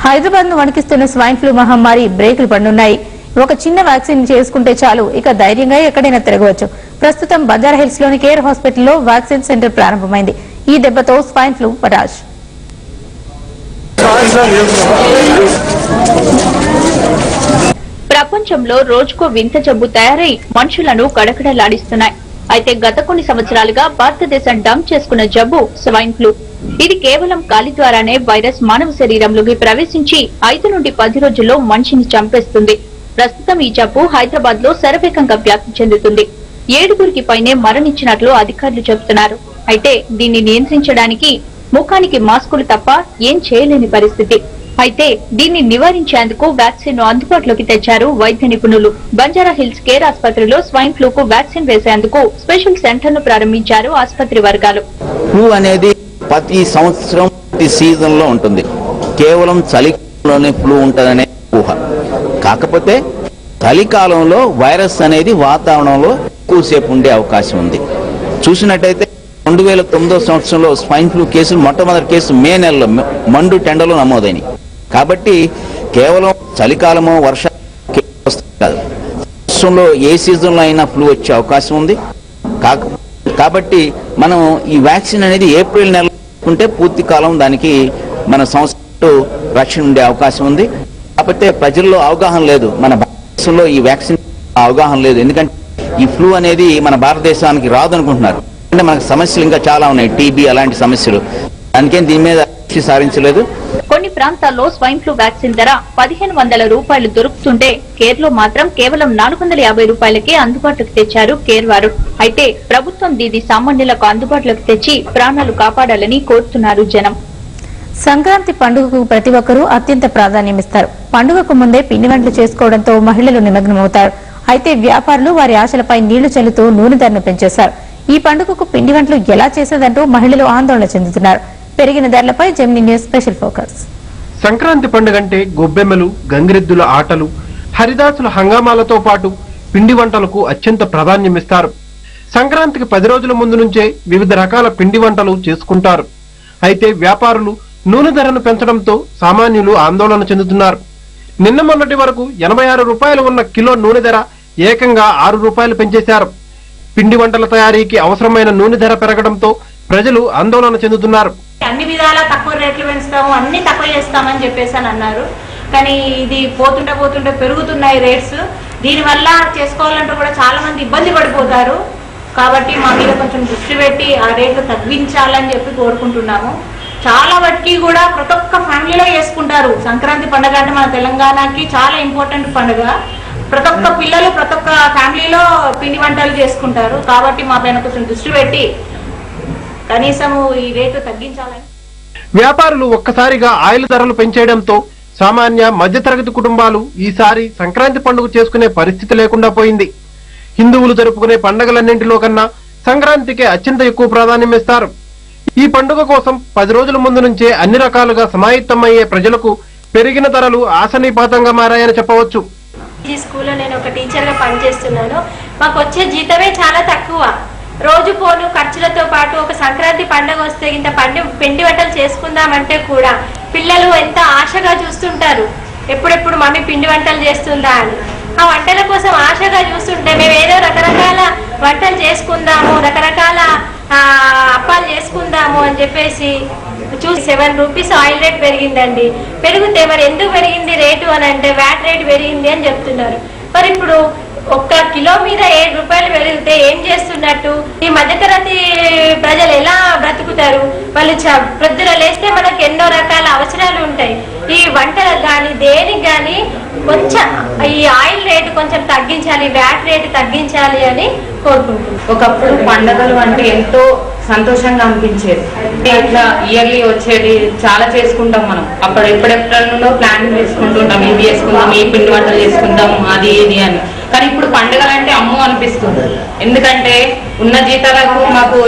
హైదరాబాద్ ను వణికిస్తున్న స్వైన్ ఫ్లూ మహమ్మారి బ్రేకులు పడనున్నాయి. ఒక చిన్న వ్యాక్సిన్ చేసుకుంటే చాలు, ఇక ధైర్యంగా ఎక్కడైనా తిరగవచ్చు. ప్రస్తుతం బంజారాహిల్స్ లోని కేర్ హాస్పిటల్లో వ్యాక్సిన్ సెంటర్ ప్రారంభమైంది. ఈ దెబ్బతో స్వైన్ ఫ్లూ పటాష్. ప్రపంచంలో రోజుకో వింత జబ్బు తయారై మనుషులను కడకడలాడిస్తున్నాయి. అయితే గత కొన్ని సంవత్సరాలుగా భారతదేశం డంప్ చేసుకున్న జబ్బు స్వైన్ ఫ్లూ. ఇది కేవలం గాలి ద్వారానే వైరస్ మానవ శరీరంలోకి ప్రవేశించి 5 నుండి 10 రోజుల్లో మనిషిని చంపేస్తుంది. ప్రస్తుతం ఈ జబ్బు హైదరాబాద్ లో శరవేగంగా వ్యాప్తి చెందుతుంది. 7గురికి పైనే మరణించినట్లు అధికారులు చెబుతున్నారు. అయితే దీన్ని నియంత్రించడానికి ముఖానికి మాస్కులు తప్ప ఏం చేయలేని పరిస్థితి. అయితే దీన్ని నివారించేందుకు వ్యాక్సిన్ ను అందుబాటులోకి తెచ్చారు వైద్య నిపుణులు. బంజారా హిల్స్ కేర్ ఆసుపత్రిలో స్వైన్ ఫ్లూ కు వ్యాక్సిన్ వేసేందుకు స్పెషల్ సెంటర్ ను ప్రారంభించారు ఆసుపత్రి వర్గాలు. ఫ్లూ అనేది ప్రతి సంవత్సరం ప్రతి సీజన్ లో ఉంటుంది. కేవలం చలికాలంలోనే ఫ్లూ ఉంటుందనే ఊహ. కాకపోతే చలికాలంలో వైరస్ అనేది వాతావరణంలో ఎక్కువసేపు ఉండే అవకాశం ఉంది. చూసినట్టయితే 2009 సంవత్సరంలో స్వైన్ ఫ్లూ కేసులు మొట్టమొదటి కేసు మే నెలలో మండు టెండలో నమోదైనవి. కాబట్టి కేవలం చలికాలమో వర్షంలో ఏ సీజన్లో అయినా ఫ్లూ వచ్చే అవకాశం ఉంది. కాబట్టి మనం ఈ వ్యాక్సిన్ అనేది ఏప్రిల్ నెలలో ఉంటే పూర్తి కాలం దానికి మన సంస్థ రక్షణ ఉండే అవకాశం ఉంది. కాకపోతే ప్రజల్లో అవగాహన లేదు. మన భారతదేశంలో ఈ వ్యాక్సిన్ అవగాహన లేదు. ఎందుకంటే ఈ ఫ్లూ అనేది మన భారతదేశానికి రాదు అనుకుంటున్నారు. అంటే మనకు సమస్యలు ఇంకా చాలా ఉన్నాయి, టీబీ అలాంటి సమస్యలు. అందుకే దీని మీద దృష్టి సారించలేదు. కొన్ని ప్రాంతాల్లో స్వైన్ ఫ్లూ వ్యాక్సిన్ ధర 1500 రూపాయలు దొరుకుతుంటే కేర్ లో మాత్రం కేవలం 450 రూపాయలకే అందుబాటులోకి తెచ్చారు కేర్ వారు. అయితే ప్రభుత్వం దీన్ని సామాన్యులకు అందుబాటులోకి తెచ్చి ప్రాణాలు కాపాడాలని కోరుతున్నారు జనం. సంక్రాంతి పండుగకు ప్రతి ఒక్కరూ అత్యంత ప్రాధాన్యమిస్తారు. పండుగకు ముందే పిండి వంటలు చేసుకోవడంతో మహిళలు నిమగ్నమవుతారు. అయితే వ్యాపారులు వారి ఆశలపై నీళ్లు చల్లుతూ నూనె ధరను పెంచేశారు. ఈ పండుగకు పిండి వంటలు ఎలా చేసేదంటూ మహిళలు ఆందోళన చెందుతున్నారు. పెరిగిన ధరలపై Gemini news special focus. Sankranti పండుగంటే గొబ్బెమ్మలు, గంగిరెద్దుల ఆటలు, హరిదాసుల హంగామాలతో పాటు పిండి వంటలకు అత్యంత ప్రాధాన్యమిస్తారు. సంక్రాంతికి 10 రోజుల ముందు నుంచే వివిధ రకాల పిండి వంటలు చేసుకుంటారు. అయితే వ్యాపారులు నూనె ధరను పెంచడంతో సామాన్యులు ఆందోళన చెందుతున్నారు. నిన్న మొన్నటి వరకు 86 రూపాయలు ఉన్న కిలో నూనె ధర ఏకంగా 6 రూపాయలు పెంచేశారు. పిండి వంటల తయారీకి అవసరమైన నూనె ధర పెరగడంతో ప్రజలు ఆందోళన చెందుతున్నారు. అన్ని విధాలా తక్కువ రేట్లు పెంచుతాము, అన్ని తక్కువ చేస్తామని చెప్పేసి అన్నారు. కానీ ఇది పోతుంటే పెరుగుతున్నాయి రేట్స్. దీనివల్ల చేసుకోవాలంటే కూడా చాలా మంది ఇబ్బంది పడిపోతారు. కాబట్టి మా మీద కొంచెం దృష్టి పెట్టి ఆ రేట్లు తగ్గించాలని చెప్పి కోరుకుంటున్నాము. చాలా వాటికి కూడా ప్రతి ఒక్క ఫ్యామిలీలో చేసుకుంటారు. సంక్రాంతి పండుగ అంటే మన తెలంగాణకి చాలా ఇంపార్టెంట్ పండుగ. ప్రతి ఒక్క పిల్లలు ప్రతి ఒక్క ఫ్యామిలీలో పిండి వంటలు చేసుకుంటారు. కాబట్టి మా పైన కొంచెం దృష్టి పెట్టి కనీసం ఈ రేటు తగ్గించాలని. వ్యాపారులు ఒక్కసారిగా ఆయిల్ ధరలు పెంచేయడంతో సామాన్య మధ్యతరగతి కుటుంబాలు ఈసారి సంక్రాంతి పండుగ చేసుకునే పరిస్థితి లేకుండా పోయింది. హిందువులు జరుపుకునే పండుగలన్నింటిలో కన్నా సంక్రాంతికే అత్యంత ఎక్కువ ప్రాధాన్యం ఇస్తారు. ఈ పండుగ కోసం 10 రోజుల ముందు నుంచే అన్ని రకాలుగా సమాయత్తమయ్యే ప్రజలకు పెరిగిన ధరలు ఆశనీపాతంగా మారాయని చెప్పవచ్చు. ఈ స్కూల్లో నేను ఒక టీచర్ గా పనిచేస్తున్నాను. మాకు వచ్చే జీతమే చాలా తక్కువ. రోజు పోను ఖర్చులతో పాటు ఒక సంక్రాంతి పండుగ వస్తే ఇంత పిండి వంటలు చేసుకుందామంటే కూడా పిల్లలు ఎంత ఆశగా చూస్తుంటారు. ఎప్పుడెప్పుడు మమ్మీ పిండి వంటలు చేస్తుందా అని. ఆ వంటల కోసం ఆశగా చూస్తుంటే మేము ఏదో రకరకాల వంటలు చేసుకుందాము, రకరకాల అప్పాలు చేసుకుందాము అని చెప్పేసి చూసి 7 రూపీస్ ఆయిల్ రేట్ పెరిగిందండి. పెరిగితే మరి ఎందుకు పెరిగింది రేటు అని అంటే వ్యాట్ రేట్ పెరిగింది అని చెప్తున్నారు. మరి ఇప్పుడు 1 కిలో మీద 7 రూపాయలు పెరిగితే ఏం చేస్తున్నట్టు? ఈ మధ్యతరగతి ప్రజలు ఎలా బ్రతుకుతారు? వాళ్ళు ప్రొద్దున లేస్తే మనకు ఎన్నో రకాల అవసరాలు ఉంటాయి. ఈ వంటలకు కానీ దేనికి కానీ కొంచెం ఈ ఆయిల్ రేటు కొంచెం తగ్గించాలి, వ్యాట్ రేటు తగ్గించాలి అని కోరుకుంటున్నాం. ఒకప్పుడు పండుగలు అంటే ఎంతో సంతోషంగా అనిపించేది. ఇట్లా ఇయర్లీ వచ్చేది చాలా చేసుకుంటాం మనం. అప్పుడు ఎప్పుడెప్పుడో ప్లాన్ చేసుకుంటుంటాం, ఇది చేసుకుందాం, ఈ పిండి వంటలు చేసుకుందాం, అది ఇది అని. కానీ ఇప్పుడు పండుగలు అంటే అమ్మో అనిపిస్తుంది. ఎందుకంటే ఉన్న జీతాలకు మాకు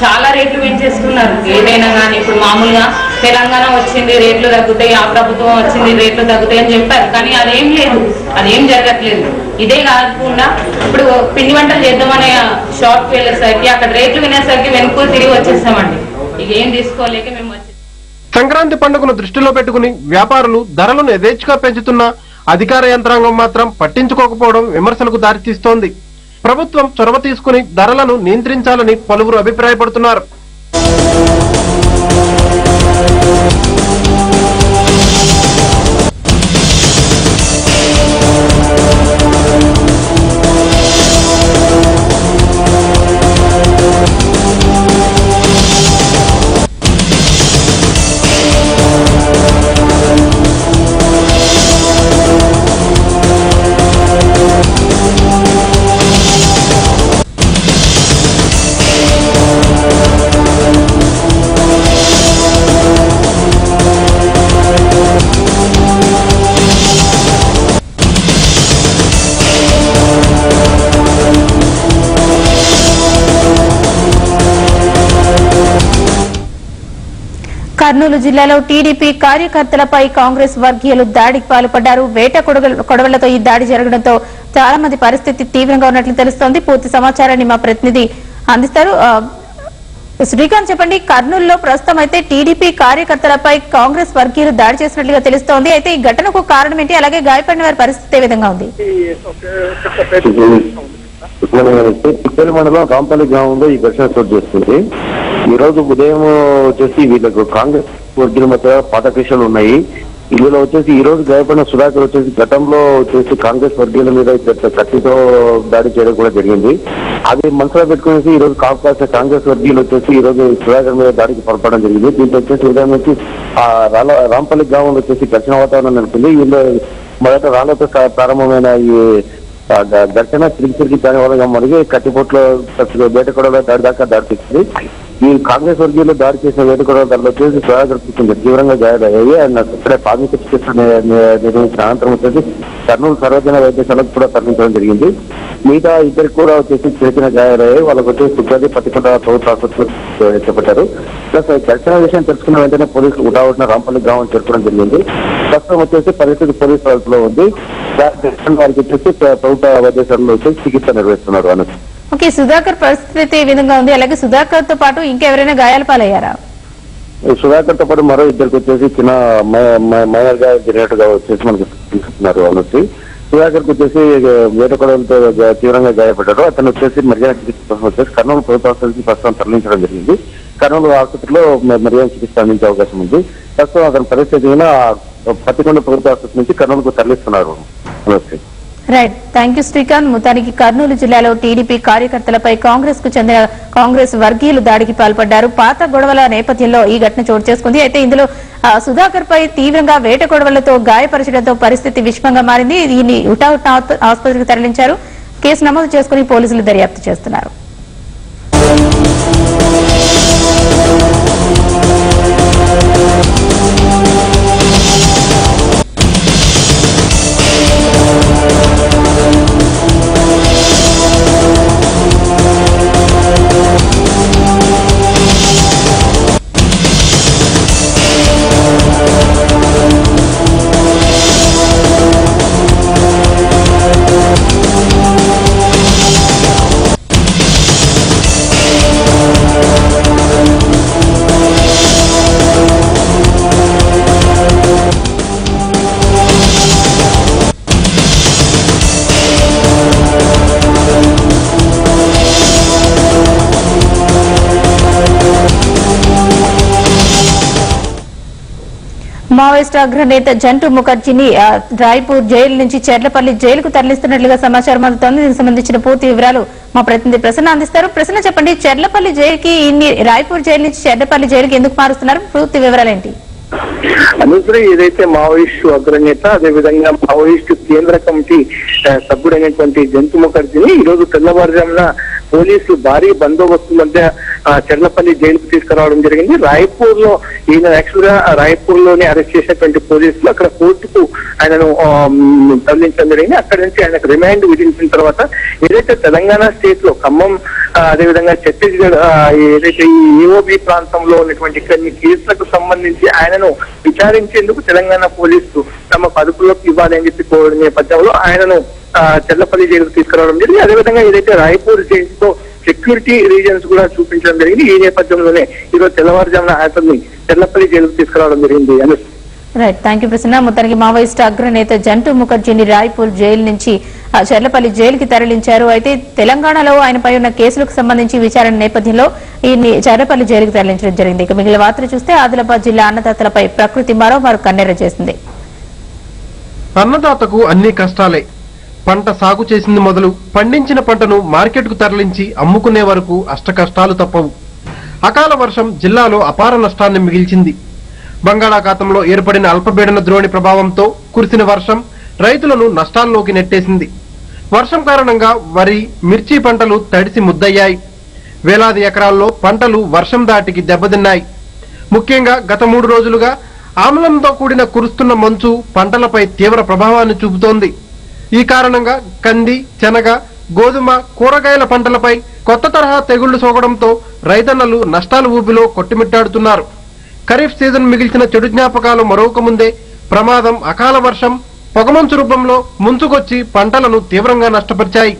చాలా రేట్లు పెంచేస్తున్నారు. ఏదైనా కానీ ఇప్పుడు మామూలుగా తెలంగాణ వచ్చింది రేట్లు తగ్గుతాయి, ఆ ప్రభుత్వం వచ్చింది రేట్లు తగ్గుతాయి అని చెప్పారు. కానీ అదేం లేదు, అదేం జరగట్లేదు. ఇదే కాకుండా ఇప్పుడు పిండి వంటలు చేద్దామనే షాప్కి వెళ్ళేసరికి అక్కడ రేట్లు వినేసరికి వెనుక తిరిగి వచ్చేస్తామండి. ఇక ఏం తీసుకోలేక మేము సంక్రాంతి పండుగను దృష్టిలో పెట్టుకుని వ్యాపారులు ధరలను యథేచ్ఛగా పెంచుతున్నా అధికార యంత్రాంగం మాత్రం పట్టించుకోకపోవడం విమర్శలకు దారితీస్తోంది. ప్రభుత్వం చొరవ తీసుకుని ధరలను నియంత్రించాలని పలువురు అభిప్రాయపడుతున్నారు. కర్నూలు జిల్లాలో టీడీపీ కార్యకర్తలపై కాంగ్రెస్ వర్గీయులు దాడికి పాల్పడ్డారు. వేట కొడవళ్లతో ఈ దాడి జరగడంతో చాలా మంది పరిస్థితి తీవ్రంగా ఉన్నట్లు తెలుస్తోంది. పూర్తి సమాచారాన్ని మా ప్రతినిధి అందిస్తారు. శ్రీకాంత్, చెప్పండి, కర్నూలులో ప్రస్తుతం అయితే టీడీపీ కార్యకర్తలపై కాంగ్రెస్ వర్గీయులు దాడి చేసినట్లుగా తెలుస్తోంది. అయితే ఈ ఘటనకు కారణం ఏంటి? అలాగే గాయపడిన వారి పరిస్థితి ఏ విధంగా ఉంది? తిప్పేరు మండలం రాంపల్లి గ్రామంలో ఈ ఘటన చోటు చేస్తుంది. ఈ రోజు ఉదయం వచ్చేసి వీళ్ళకు కాంగ్రెస్ వర్గీయుల మధ్య పాత కేసులు ఉన్నాయి. ఇందులో వచ్చేసి ఈ రోజు గాయపడిన సుధాకర్ వచ్చేసి గతంలో వచ్చేసి కాంగ్రెస్ వర్గీయుల మీద కత్తితో దాడి చేయడం కూడా జరిగింది. అది మనసులో పెట్టుకునేసి ఈ రోజు కాంగ్రెస్ వర్గీయులు వచ్చేసి ఈ రోజు సుధాకర్ మీద దాడికి పాల్పడడం జరిగింది. దీంతో వచ్చేసి ఉదయం నుంచి రాంపల్లి గ్రామంలో వచ్చేసి ఘర్షణ వాతావరణం నెలకొంది. వీళ్ళు మొదట రాళ్లతో ప్రారంభమైన ఈ ఘర్షణ తిరిగి దాని వల్ల మరిగి కత్తిపోట్లో వేటకొడలో దాడి తీసింది. ఈ కాంగ్రెస్ వర్గీయులు దాడి చేసిన వేటకొడల దాడిలో వచ్చేసి సుధాకర్ తీవ్రంగా గాయాలయ్యాయి. ఆయన ఇక్కడే ప్రాథమిక చికిత్స నిర్వహించిన అనంతరం వచ్చేసి కర్నూలు సర్వజన వైద్యశాలకు కూడా తరలించడం జరిగింది. మిగతా ఇద్దరికి కూడా వచ్చేసి చేసిన గాయాలయ్యాయి. వాళ్ళకి వచ్చేసి సుబ్బాది పత్తికొండ ప్రభుత్వ ఆసుపత్రిలో చేపట్టారు. ప్లస్ ఘర్షణ విషయం తెలుసుకున్న వెంటనే పోలీసులు ఉటావుటిన రాంపల్లి గ్రామం చేరుకోవడం జరిగింది. ప్రస్తుతం వచ్చేసి పరిస్థితి పోలీసు అదుపులో ఉంది. వారికి వచ్చేసి ప్రభుత్వ వైద్యశాలలో వచ్చేసి చికిత్స నిర్వహిస్తున్నారు అన్నది. ఓకే, సుధాకర్ పరిస్థితి ఏ విధంగా ఉంది? అలాగే సుధాకర్ తో పాటు ఇంకెవరైనా గాయాల పాలయ్యారా? సుధాకర్ తో పాటు మరో ఇద్దరికి వచ్చేసి చిన్న మైనర్ గా జరిగినట్టుగా వచ్చేసి మనకు తెలుస్తున్నారు అన్నది. సుధాకర్ కు వచ్చేసి వేటకొడలతో తీవ్రంగా గాయపడ్డారు. అతను వచ్చేసి మర్యాద చికిత్స కోసం వచ్చేసి కర్నూలు ప్రభుత్వ ఆసుపత్రికి ప్రస్తుతం తరలించడం జరిగింది. కర్నూలు ఆసుపత్రిలో మర్యాద చికిత్స అందించే అవకాశం ఉంది. ప్రస్తుతం అతని పరిస్థితి పత్తికొండ ప్రభుత్వ ఆసుపత్రి నుంచి కర్నూలుకు తరలిస్తున్నారు. Right, thank you Srikanth. మొత్తానికి కర్నూలు జిల్లాలో టీడీపీ కార్యకర్తలపై కాంగ్రెస్ కు చెందిన కాంగ్రెస్ వర్గీయులు దాడికి పాల్పడ్డారు. పాత గొడవల నేపథ్యంలో ఈ ఘటన చోటు చేసుకుంది. అయితే ఇందులో సుధాకర్ పై తీవ్రంగా వేట గొడవలతో గాయపరచడంతో పరిస్థితి విషమంగా మారింది. దీన్ని ఉటావుట్ ఆసుపత్రికి తరలించారు. కేసు నమోదు చేసుకుని పోలీసులు దర్యాప్తు చేస్తున్నారు. మావోయిస్టు అగ్రనేత జంటూ ముఖర్జీని రాయ్పూర్ జైలు నుంచి చెర్లపల్లి జైలుకు తరలిస్తున్నట్లుగా సమాచారం అందుతోంది. దీనికి సంబంధించిన పూర్తి వివరాలు మా ప్రతినిధి ప్రసన్న అందిస్తారు. ప్రసన్న, చెప్పండి, చెర్లపల్లి జైలుకి రాయ్పూర్ జైలు నుంచి చెర్లపల్లి జైలుకి ఎందుకు మారుస్తున్నారు? పూర్తి వివరాలేంటి? అనుసరి ఏదైతే మావోయిస్టు అగ్రనేత అదేవిధంగా మావోయిస్టు కేంద్ర కమిటీ సభ్యుడైనటువంటి జంతు ముఖర్జీని ఈ రోజు తెల్లవారుజామున పోలీసులు భారీ బందోబస్తు మధ్య చెర్లపల్లి జైలుకు తీసుకురావడం జరిగింది. రాయ్పూర్ లో ఈయన యాక్చువల్ గా రాయ్పూర్ లోనే అరెస్ట్ చేసినటువంటి పోలీసులు అక్కడ కోర్టుకు ఆయనను తరలించడం జరిగింది. అక్కడి నుంచి ఆయనకు రిమాండ్ విధించిన తర్వాత ఏదైతే తెలంగాణ స్టేట్ లో ఖమ్మం అదేవిధంగా ఛత్తీస్గఢ్ ఏదైతే ఈ ఈఓబి ప్రాంతంలో ఉన్నటువంటి కొన్ని కేసులకు సంబంధించి ఆయనను విచారించేందుకు తెలంగాణ పోలీసులు తమ అదుపులోకి ఇవ్వాలని చెప్పి కోరిన నేపథ్యంలో ఆయనను చెర్లపల్లి జైలుకు తీసుకురావడం జరిగింది. అదేవిధంగా ఏదైతే రాయ్పూర్ జైలుతో సెక్యూరిటీ రీజన్స్ కూడా చూపించడం జరిగింది. ఈ నేపథ్యంలోనే ఈరోజు తెల్లవారుజామున ఆయనని చెర్లపల్లి జైలుకు తీసుకురావడం జరిగింది. Right, thank you Prasanna. మొత్తానికి మావోయిస్టు అగ్రనేత జంటూ ముఖర్జీని రాయ్పూర్ జైలు నుంచి చెర్లపల్లి జైలుకి తరలించారు. అయితే తెలంగాణలో ఆయనపై ఉన్న కేసులకు సంబంధించి విచారణ నేపథ్యంలో ఈ చెర్లపల్లి జైలుకి తరలించడం జరిగింది. ఇక మిగిలిన వార్తలు చూస్తే ఆదిలాబాద్ జిల్లా అన్నదాతలపై ప్రకృతి మరోమారు కన్నెర చేసింది. అన్నదాతకు అన్ని కష్టాలే. పంట సాగు చేసింది మొదలు పండించిన పంటను మార్కెట్కు తరలించి అమ్ముకునే వరకు అష్ట కష్టాలు తప్పవు. అకాల వర్షం జిల్లాలో అపార నష్టాన్ని మిగిల్చింది. బంగాళాఖాతంలో ఏర్పడిన అల్పపీడన ద్రోణి ప్రభావంతో కురిసిన వర్షం రైతులను నష్టాల్లోకి నెట్టేసింది. వర్షం కారణంగా వరి, మిర్చి పంటలు తడిసి ముద్దయ్యాయి. వేలాది ఎకరాల్లో పంటలు వర్షం దాటికి దెబ్బతిన్నాయి. ముఖ్యంగా గత 3 రోజులుగా ఆమ్లంతో కూడిన కురుస్తున్న మంచు పంటలపై తీవ్ర ప్రభావాన్ని చూపుతోంది. ఈ కారణంగా కంది, శనగ, గోధుమ, కూరగాయల పంటలపై కొత్త తరహా తెగుళ్లు సోకడంతో రైతన్నలు నష్టాల ఊబిలో కొట్టుమిట్టాడుతున్నారు. ఖరీఫ్ సీజన్ మిగిల్చిన చెడు జ్ఞాపకాలు మరొక ముందే ప్రమాదం అకాల వర్షం పొగమంచు రూపంలో ముంచుకొచ్చి పంటలను తీవ్రంగా నష్టపరిచాయి.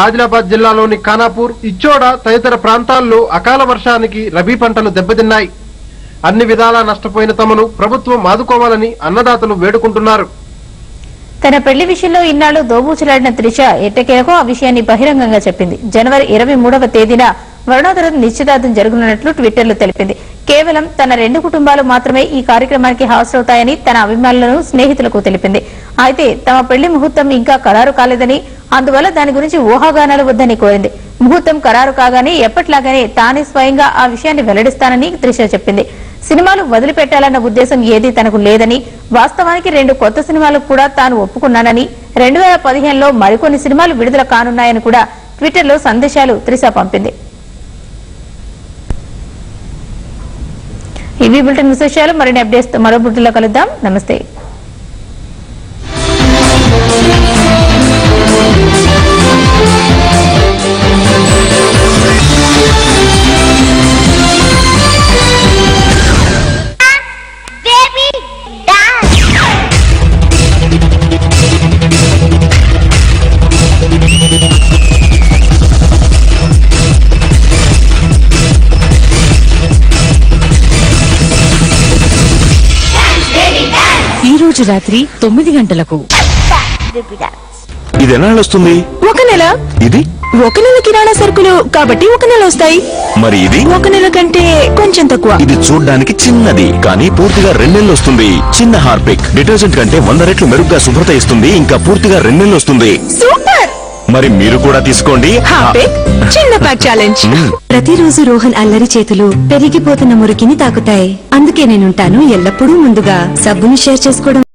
ఆదిలాబాద్ జిల్లాలోని ఖానాపూర్, ఇచ్చోడ తదితర ప్రాంతాల్లో అకాల వర్షానికి రబీ పంటలు దెబ్బతిన్నాయి. అన్ని విధాలా నష్టపోయిన తమను ప్రభుత్వం ఆదుకోవాలని అన్నదాతలు వేడుకుంటున్నారు. తన పెళ్లి విషయంలో ఇన్నాళ్లు దోబూచులాడిన త్రిష ఎట్టకేలకు ఆ విషయాన్ని బహిరంగంగా చెప్పింది. జనవరి 23వ తేదీన వరుణాధర నిశ్చితార్థం జరగనున్నట్లు ట్విట్టర్లో తెలిపింది. కేవలం తన 2 కుటుంబాలు మాత్రమే ఈ కార్యక్రమానికి హాజరవుతాయని తన అభిమానులను, స్నేహితులకు తెలిపింది. అయితే తమ పెళ్లి ముహూర్తం ఇంకా ఖరారు కాలేదని, అందువల్ల దాని గురించి ఊహాగానాలు వద్దని కోరింది. ముహూర్తం ఖరారు కాగానే ఎప్పట్లాగానే తానే స్వయంగా ఆ విషయాన్ని వెల్లడిస్తానని త్రిష చెప్పింది. సినిమాలు వదిలిపెట్టాలన్న ఉద్దేశం ఏదీ తనకు లేదని, వాస్తవానికి 2 కొత్త సినిమాలు కూడా తాను ఒప్పుకున్నానని, 2015లో మరికొన్ని సినిమాలు విడుదల కానున్నాయని కూడా ట్విట్టర్లో సందేశాలు త్రిష పంపింది. ఇవి బులెటిన్ విశేషాలు. మరిన్ని అప్డేట్స్ తో మరో బులెటిన్లో కలుద్దాం. నమస్తే. ఈ రోజు రాత్రి 9 గంటలకు. ఇది ఎన్నాళ్ళు వస్తుంది? 1 నెల. ఇది 1 నెల కిరాణా సరుకులు కాబట్టి 1 నెల వస్తాయి. మరి ఇది 1 నెల కంటే కొంచెం తక్కువ. ఇది చూడ్డానికి చిన్నది కానీ పూర్తిగా 2 నెలలు వస్తుంది. చిన్న హార్పిక్ డిటర్జెంట్ కంటే 100 రెట్లు మెరుగ్గా శుభ్రత ఇస్తుంది. ఇంకా పూర్తిగా 2 నెలలు వస్తుంది. సూపర్. మరి మీరు కూడా తీసుకోండి. హార్పిక్ చిన్న ప్యాక్ ఛాలెంజ్. ప్రతిరోజు రోహన్ అల్లరి చేతులు పెరిగిపోతున్న మురికిని తాకుతాయి. అందుకే నేనుంటాను ఎల్లప్పుడూ ముందుగా. సబ్బుని షేర్ చేసుకోవడం